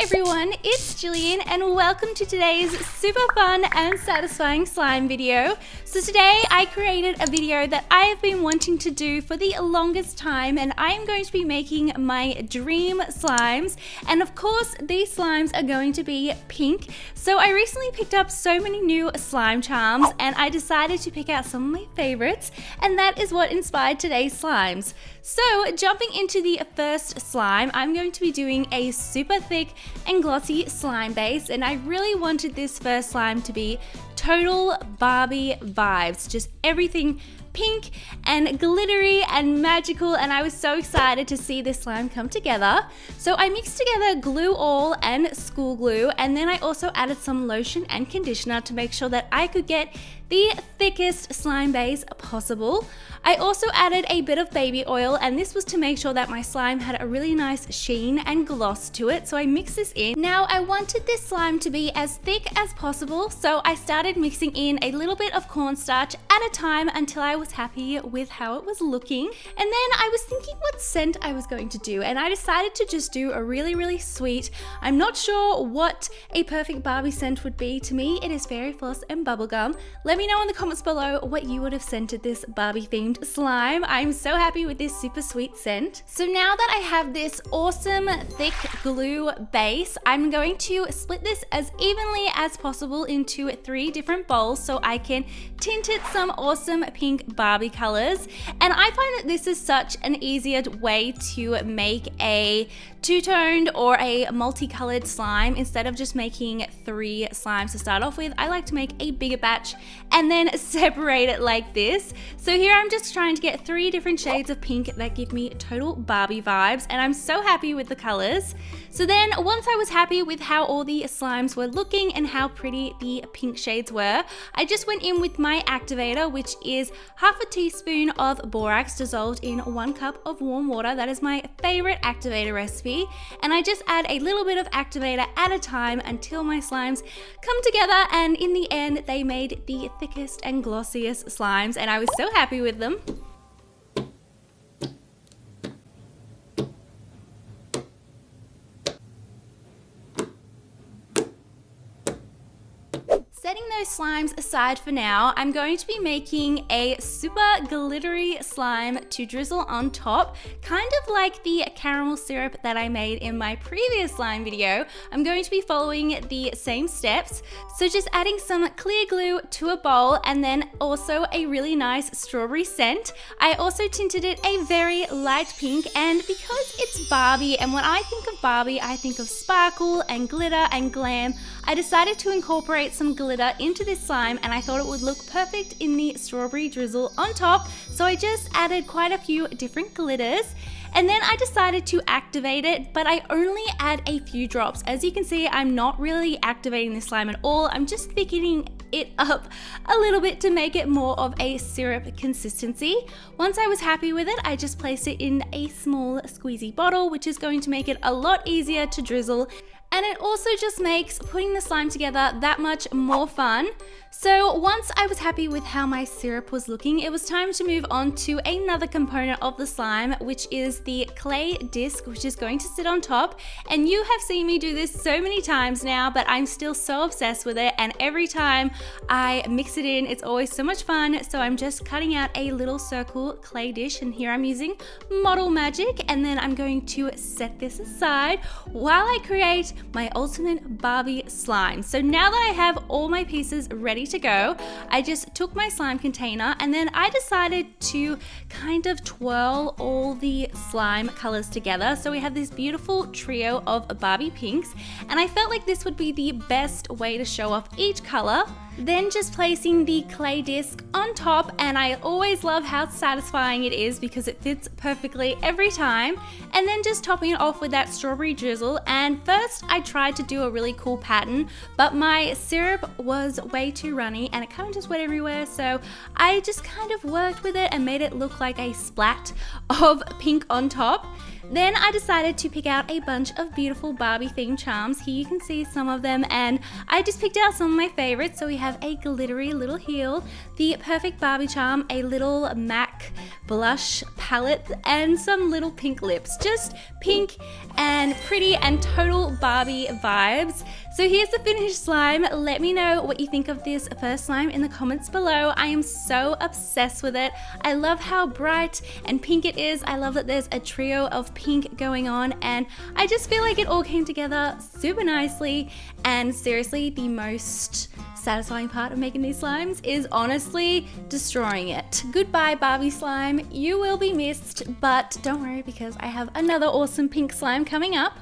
everyone, it's Jillian and welcome to today's super fun and satisfying slime video. So today I created a video that I have been wanting to do for the longest time, and I am going to be making my dream slimes, and of course these slimes are going to be pink. So I recently picked up so many new slime charms and I decided to pick out some of my favorites, and that is what inspired today's slimes. So jumping into the first slime, I'm going to be doing a super thick and glossy slime base, and I really wanted this first slime to be total Barbie vibes, just everything pink and glittery and magical, and I was so excited to see this slime come together. So I mixed together glue all and school glue, and then I also added some lotion and conditioner to make sure that I could get the thickest slime base possible. I also added a bit of baby oil, and this was to make sure that my slime had a really nice sheen and gloss to it, so I mixed this in. Now I wanted this slime to be as thick as possible, so I started mixing in a little bit of cornstarch at a time until I was happy with how it was looking. And then I was thinking what scent I was going to do, and I decided to just do a really sweet, I'm not sure what a perfect Barbie scent would be. To me it is fairy floss and bubblegum. Let me know in the comments below what you would have scented this Barbie themed slime. I'm so happy with this super sweet scent. So now that I have this awesome thick glue base, I'm going to split this as evenly as possible into 3 different bowls so I can tint it some awesome pink Barbie colors. And I find that this is such an easier way to make a two-toned or a multicolored slime. Instead of just making 3 slimes to start off with, I like to make a bigger batch and then separate it like this. So here I'm just trying to get 3 different shades of pink that give me total Barbie vibes, and I'm so happy with the colors. So then once I was happy with how all the slimes were looking and how pretty the pink shades were, I just went in with my activator, which is half a teaspoon of borax dissolved in 1 cup of warm water. That is my favorite activator recipe, and I just add a little bit of activator at a time until my slimes come together, and in the end they made the thickest and glossiest slimes, and I was so happy with them. Setting those slimes aside for now, I'm going to be making a super glittery slime to drizzle on top, kind of like the caramel syrup that I made in my previous slime video. I'm going to be following the same steps. So just adding some clear glue to a bowl, and then also a really nice strawberry scent. I also tinted it a very light pink, and because it's Barbie, and when I think of Barbie I think of sparkle and glitter and glam, I decided to incorporate some glitter into this slime, and I thought it would look perfect in the strawberry drizzle on top. So I just added quite a few different glitters, and then I decided to activate it, but I only add a few drops. As you can see, I'm not really activating this slime at all. I'm just thickening it up a little bit to make it more of a syrup consistency. Once I was happy with it, I just placed it in a small squeezy bottle, which is going to make it a lot easier to drizzle. And it also just makes putting the slime together that much more fun. So once I was happy with how my syrup was looking, it was time to move on to another component of the slime, which is the clay disc, which is going to sit on top. And you have seen me do this so many times now, but I'm still so obsessed with it, and every time I mix it in, it's always so much fun. So I'm just cutting out a little circle clay dish, and here I'm using Model Magic, and then I'm going to set this aside while I create my ultimate Barbie slime. So now that I have all my pieces ready to go, I just took my slime container, and then I decided to kind of twirl all the slime colors together. So we have this beautiful trio of Barbie pinks, and I felt like this would be the best way to show off each color. Then just placing the clay disc on top, and I always love how satisfying it is because it fits perfectly every time. And then just topping it off with that strawberry drizzle. And first I tried to do a really cool pattern, but my syrup was way too runny and it kind of just went everywhere, so I just kind of worked with it and made it look like a splat of pink on top. Then I decided to pick out a bunch of beautiful Barbie themed charms. Here you can see some of them, and I just picked out some of my favorites. So we have a glittery little heel, the perfect Barbie charm, a little MAC blush palette, and some little pink lips. Just pink and pretty and total Barbie vibes. So here's the finished slime. Let me know what you think of this first slime in the comments below. I am so obsessed with it. I love how bright and pink it is. I love that there's a trio of pink going on, and I just feel like it all came together super nicely. And seriously, the most satisfying part of making these slimes is honestly destroying it. Goodbye Barbie slime, you will be missed, but don't worry because I have another awesome pink slime coming up.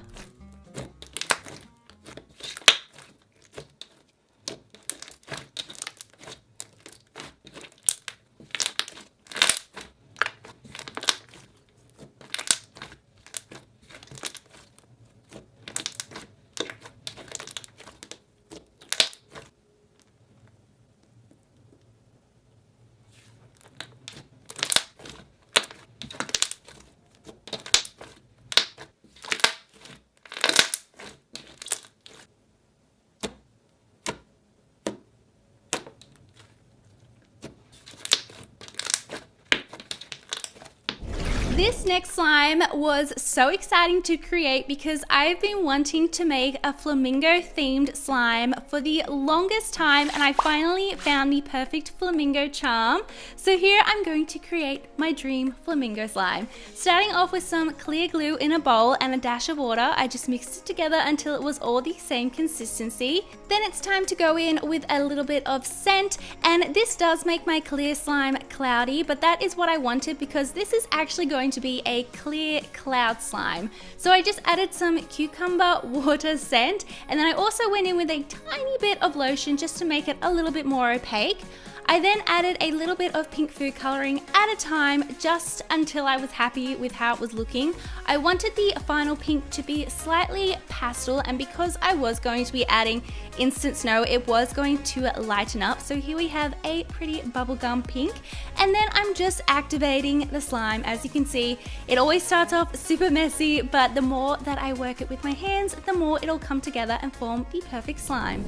This next slime was so exciting to create because I've been wanting to make a flamingo themed slime for the longest time, and I finally found the perfect flamingo charm. So here I'm going to create my dream flamingo slime. Starting off with some clear glue in a bowl and a dash of water, I just mixed it together until it was all the same consistency. Then it's time to go in with a little bit of scent, and this does make my clear slime cloudy, but that is what I wanted because this is actually going to be a clear cloud slime. So I just added some cucumber water scent, and then I also went in with a tiny bit of lotion just to make it a little bit more opaque. I then added a little bit of pink food coloring at a time just until I was happy with how it was looking. I wanted the final pink to be slightly pastel, and because I was going to be adding instant snow, it was going to lighten up. So here we have a pretty bubblegum pink, and then I'm just activating the slime. As you can see, it always starts off super messy, but the more that I work it with my hands, the more it'll come together and form the perfect slime.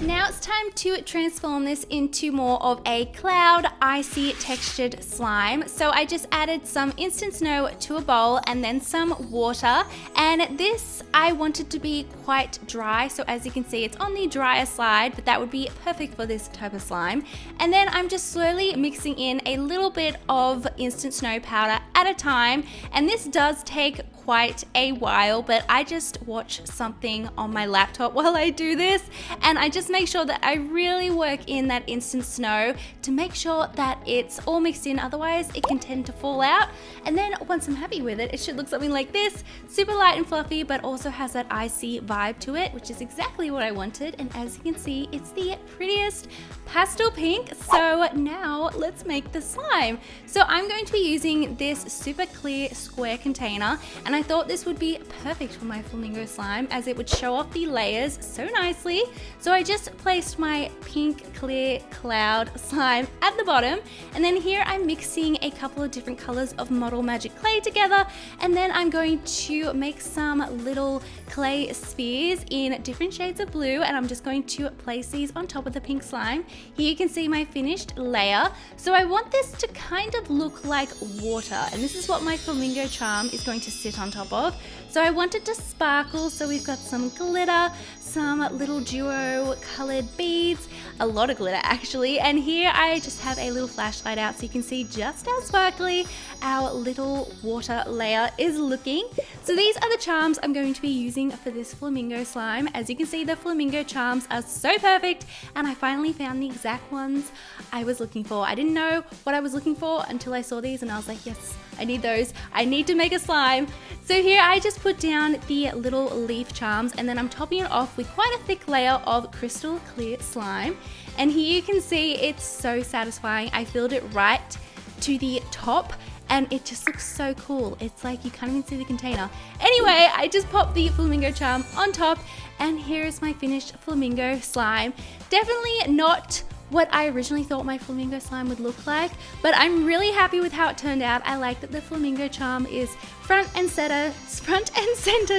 Now it's time to transform this into more of a cloud, icy textured slime. So I just added some instant snow to a bowl and then some water, and this I wanted to be quite dry. So as you can see, it's on the drier side, but that would be perfect for this type of slime. And then I'm just slowly mixing in a little bit of instant snow powder at a time, and this does take quite a while, but I just watch something on my laptop while I do this, and I just make sure that I really work in that instant snow to make sure that it's all mixed in, otherwise it can tend to fall out. And then once I'm happy with it, it should look something like this, super light and fluffy, but also has that icy vibe to it, which is exactly what I wanted. And as you can see, it's the prettiest pastel pink. So now let's make the slime. So I'm going to be using this super clear square container, and I thought this would be perfect for my flamingo slime as it would show off the layers so nicely. So I just placed my pink clear cloud slime at the bottom, and then here I'm mixing a couple of different colors of Model Magic clay together, and then I'm going to make some little clay spheres in different shades of blue, and I'm just going to place these on top of the pink slime. Here you can see my finished layer. So I want this to kind of look like water, and this is what my flamingo charm is going to sit on top of. So I want it to sparkle, so we've got some glitter, some little duo colored beads, a lot of glitter actually, and here I just have a little flashlight out so you can see just how sparkly our little water layer is looking. So these are the charms I'm going to be using for this flamingo slime. As you can see, the flamingo charms are so perfect, and I finally found the exact ones I was looking for. I didn't know what I was looking for until I saw these and I was like, yes, I need those. I need to make a slime. So here I just put down the little leaf charms, and then I'm topping it off with quite a thick layer of crystal clear slime. And here you can see it's so satisfying. I filled it right to the top and it just looks so cool. It's like you can't even see the container. Anyway, I just popped the flamingo charm on top, and here's my finished flamingo slime. Definitely not what I originally thought my flamingo slime would look like, but I'm really happy with how it turned out. I like that the flamingo charm is front and center,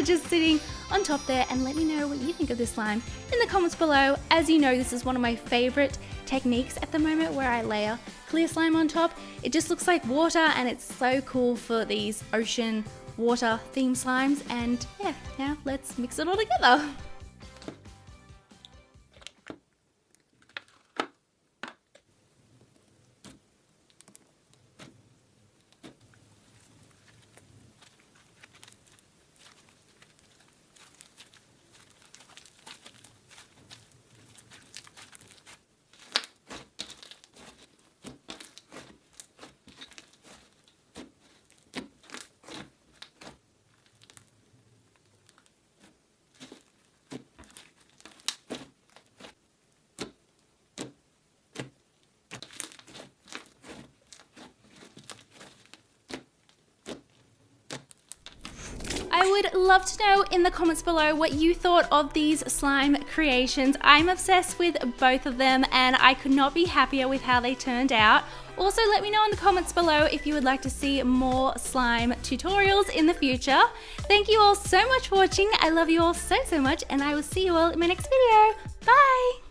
just sitting on top there. And let me know what you think of this slime in the comments below. As you know, this is one of my favorite techniques at the moment, where I layer clear slime on top. It just looks like water, and it's so cool for these ocean water theme slimes. And yeah, now let's mix it all together. I would love to know in the comments below what you thought of these slime creations. I'm obsessed with both of them, and I could not be happier with how they turned out. Also, let me know in the comments below if you would like to see more slime tutorials in the future. Thank you all so much for watching. I love you all so much, and I will see you all in my next video. Bye!